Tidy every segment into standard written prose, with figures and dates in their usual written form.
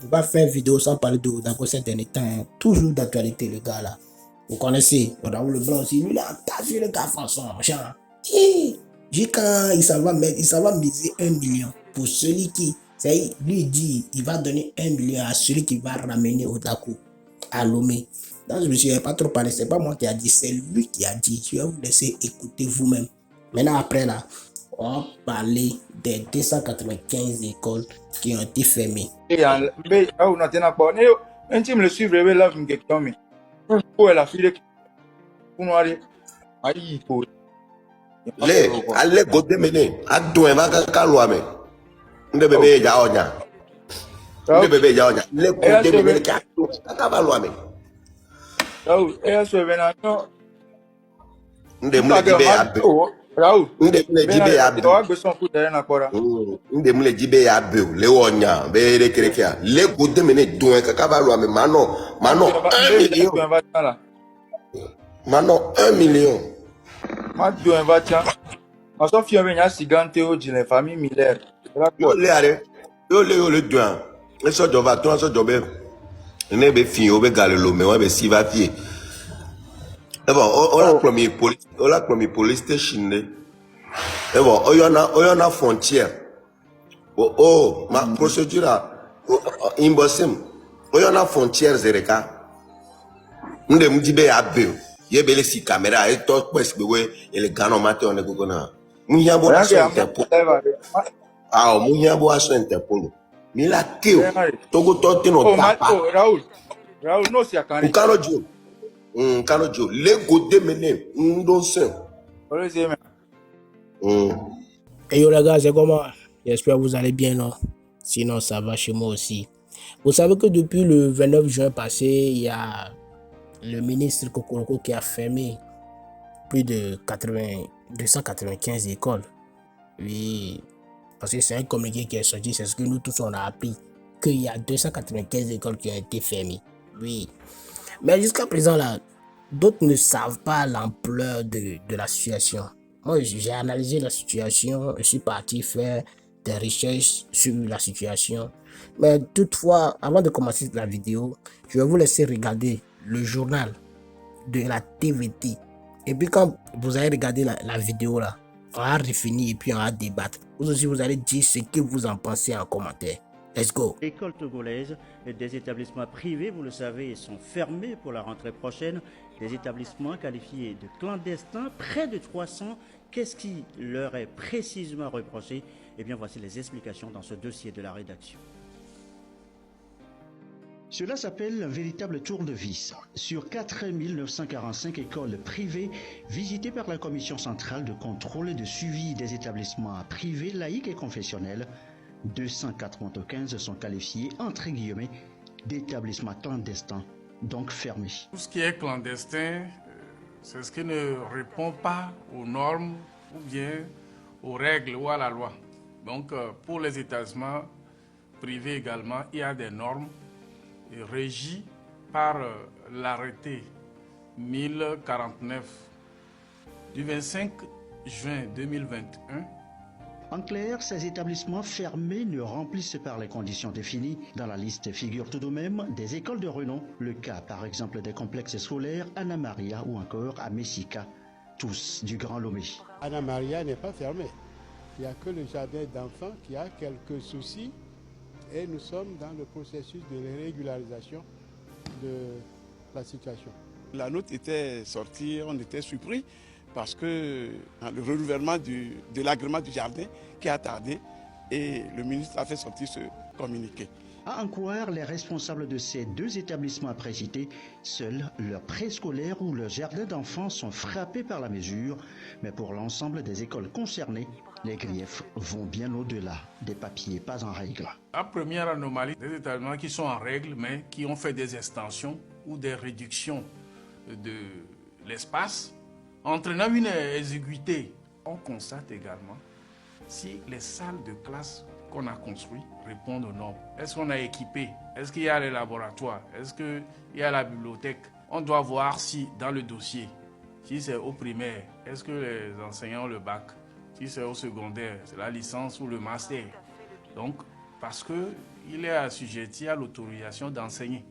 peux pas faire vidéo sans parler de Odago ces derniers temps, hein. Toujours d'actualité, le gars là. Vous connaissez, Odago le blanc aussi, lui là, t'as vu le gars François, machin. J'ai quand il s'en va miser 1 million pour celui qui, lui dit, il va donner 1 million à celui qui va ramener Odago à Lomé. Donc je me suis pas trop parlé, c'est pas moi qui a dit, c'est lui qui a dit. Je vais vous laisser écouter vous-même. Maintenant après là, on va parler des 295 écoles qui ont été fermées. Et on a tenu à parler. Un team le suivre, là, vous me dites, mais où est la fille qui nous a dit, aïe, pour. Ale gode mene adun va ka lo ame nde bebe ja onya nde bebe ja onya le gode mene ka ba lo ame Raoul so bena no nde mule jibe abe Raoul nde mule jibe abe o agbe son ku dere na kora nde mule jibe abe le onya be re kerekia le gode mene dun ka ba lo ame mano 1 million mano 1 million ma dun va tia ma so fi nya sigante o jile famille Miller yo le dun e so do va ton so do be ne be fin o be galelo me wa be si va fie e bon on la premier police station ne e bon oyona frontière ma procédure imbosim oyona frontière zereka nde mjibe abe ye bele si caméra e to pes be we ele gano mate on go na munya bo aso interpol munya bo aso interpol mi la teo togo to tino papa Raoul no si akani Kano jo le gode mene ndo sen Et yo les gars, c'est comment? J'espère que vous allez bien, non? Sinon, ça va chez moi aussi. Vous savez que depuis le 29 juin passé, il y a le ministre Kokoroko qui a fermé plus de 295 écoles. Oui, parce que c'est un communiqué qui est sorti, c'est ce que nous tous on a appris, qu'il y a 295 écoles qui ont été fermées. Oui. Mais jusqu'à présent, là, d'autres ne savent pas l'ampleur de la situation. Moi, j'ai analysé la situation, je suis parti faire des recherches sur la situation. Mais toutefois, avant de commencer la vidéo, je vais vous laisser regarder le journal de la TVT. Et puis quand vous allez regarder la vidéo là, on va redéfinir et puis on va débattre. Vous aussi, vous allez dire ce que vous en pensez en commentaire. Let's go. Écoles togolaises, des établissements privés, vous le savez, sont fermés pour la rentrée prochaine. Des établissements qualifiés de clandestins, près de 300. Qu'est-ce qui leur est précisément reproché? Eh bien, voici les explications dans ce dossier de la rédaction. Cela s'appelle un véritable tour de vis. Sur 4945 écoles privées visitées par la Commission centrale de contrôle et de suivi des établissements privés, laïcs et confessionnels, 295 sont qualifiés, entre guillemets, d'établissements clandestins, donc fermés. Tout ce qui est clandestin, c'est ce qui ne répond pas aux normes ou bien aux règles ou à la loi. Donc, pour les établissements privés également, il y a des normes régies par l'arrêté 1049 du 25 juin 2021. En clair, ces établissements fermés ne remplissent pas les conditions définies. Dans la liste figurent tout de même des écoles de renom. Le cas, par exemple, des complexes scolaires Anna Maria ou encore à Messika, tous du Grand Lomé. Anna Maria n'est pas fermée. Il n'y a que le jardin d'enfants qui a quelques soucis et nous sommes dans le processus de régularisation de la situation. La note était sortie, on était surpris parce que le renouvellement de l'agrément du jardin qui a tardé et le ministre a fait sortir ce communiqué. À en croire les responsables de ces deux établissements précités, seuls leurs préscolaires ou leurs jardins d'enfants sont frappés par la mesure, mais pour l'ensemble des écoles concernées, les griefs vont bien au-delà des papiers pas en règle. La première anomalie, des établissements qui sont en règle, mais qui ont fait des extensions ou des réductions de l'espace, entraînant une exiguïté. On constate également si les salles de classe qu'on a construites répondent aux normes. Est-ce qu'on a équipé? Est-ce qu'il y a les laboratoires? Est-ce qu'il y a la bibliothèque? On doit voir si dans le dossier, si c'est au primaire, est-ce que les enseignants ont le bac? Si c'est au secondaire, c'est la licence ou le master. Donc, parce qu'il il est assujetti à l'autorisation d'enseigner.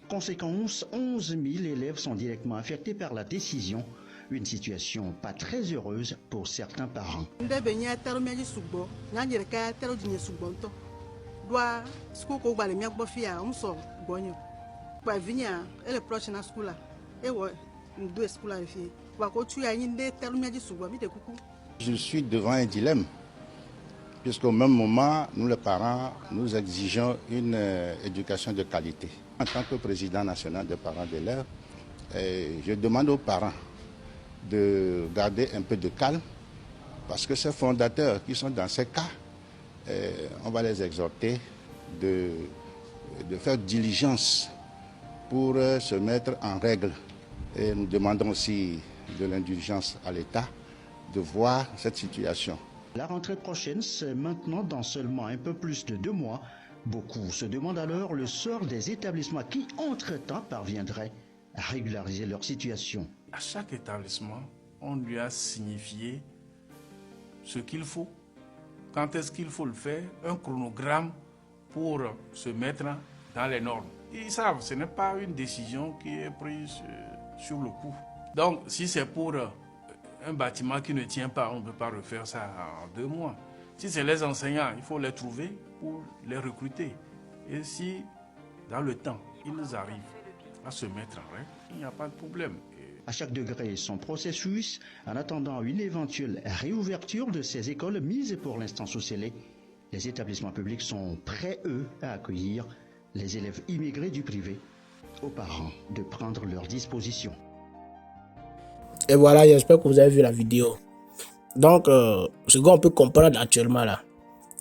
Conséquence, 11 000 élèves sont directement affectés par la décision. Une situation pas très heureuse pour certains parents. Je suis devant un dilemme, puisqu'au même moment, nous les parents, nous exigeons une éducation de qualité. En tant que président national des parents d'élèves, je demande aux parents de garder un peu de calme, parce que ces fondateurs qui sont dans ces cas, on va les exhorter de faire diligence pour se mettre en règle. Et nous demandons aussi de l'indulgence à l'État de voir cette situation. La rentrée prochaine, c'est maintenant dans seulement un peu plus de 2 mois. Beaucoup se demandent alors le sort des établissements qui, entre-temps, parviendraient à régulariser leur situation. À chaque établissement, on lui a signifié ce qu'il faut. Quand est-ce qu'il faut le faire? Un chronogramme pour se mettre dans les normes. Ils savent, ce n'est pas une décision qui est prise sur le coup. Donc, si c'est pour un bâtiment qui ne tient pas, on ne peut pas refaire ça en 2 mois. Si c'est les enseignants, il faut les trouver pour les recruter. Et si, dans le temps, ils arrivent à se mettre en règle, il n'y a pas de problème. À chaque degré, son processus, en attendant une éventuelle réouverture de ces écoles mises pour l'instant sous scellé, les établissements publics sont prêts, eux, à accueillir les élèves immigrés du privé, aux parents de prendre leurs dispositions. Et voilà, j'espère que vous avez vu la vidéo. Donc, ce qu'on peut comprendre actuellement là,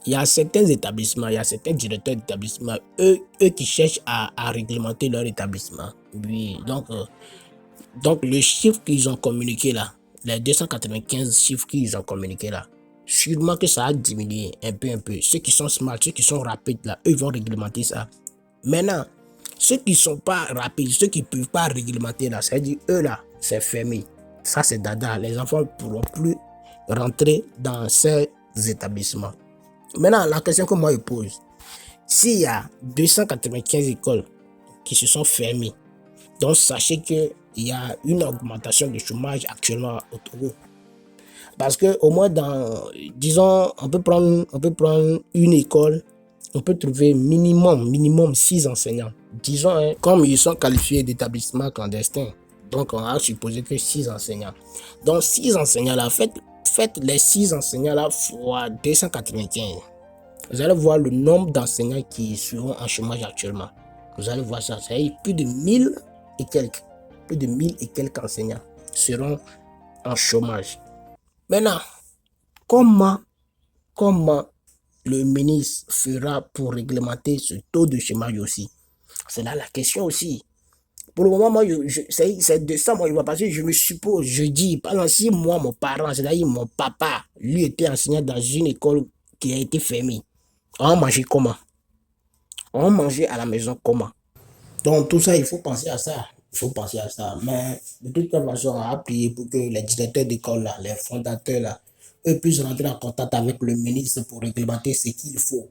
il y a certains établissements, il y a certains directeurs d'établissement, eux qui cherchent à réglementer leur établissement. Oui, donc le chiffre qu'ils ont communiqué là, les 295 chiffres qu'ils ont communiqué là, sûrement que ça a diminué un peu. Ceux qui sont smart, ceux qui sont rapides là, eux vont réglementer ça. Maintenant, ceux qui ne sont pas rapides, ceux qui ne peuvent pas réglementer là, c'est-à-dire eux là, c'est fermé. Ça c'est dada, les enfants ne pourront plus rentrer dans ces établissements. Maintenant, la question que moi je pose, s'il y a 295 écoles qui se sont fermées, donc sachez qu'il y a une augmentation du chômage actuellement au Togo. Parce que au moins disons, on peut prendre une école, on peut trouver minimum 6 enseignants. Disons, comme ils sont qualifiés d'établissements clandestins, donc on a supposé que 6 enseignants. Donc 6 enseignants là, faites les 6 enseignants là fois 295. Vous allez voir le nombre d'enseignants qui seront en chômage actuellement. Vous allez voir ça, c'est plus de 1000 et quelques. Plus de 1000 et quelques enseignants seront en chômage. Maintenant, comment le ministre fera pour réglementer ce taux de chômage aussi? C'est là la question aussi. Pour le moment, moi, c'est de ça, moi, je vois passer. Je me suppose, je dis, par exemple, si moi, mon parent, c'est-à-dire mon papa, lui était enseignant dans une école qui a été fermée, on mangeait comment? On mangeait à la maison comment? Donc, tout ça, il faut penser à ça. Mais de toute façon, on a prié pour que les directeurs d'école, là, les fondateurs, là, eux puissent rentrer en contact avec le ministre pour réglementer ce qu'il faut.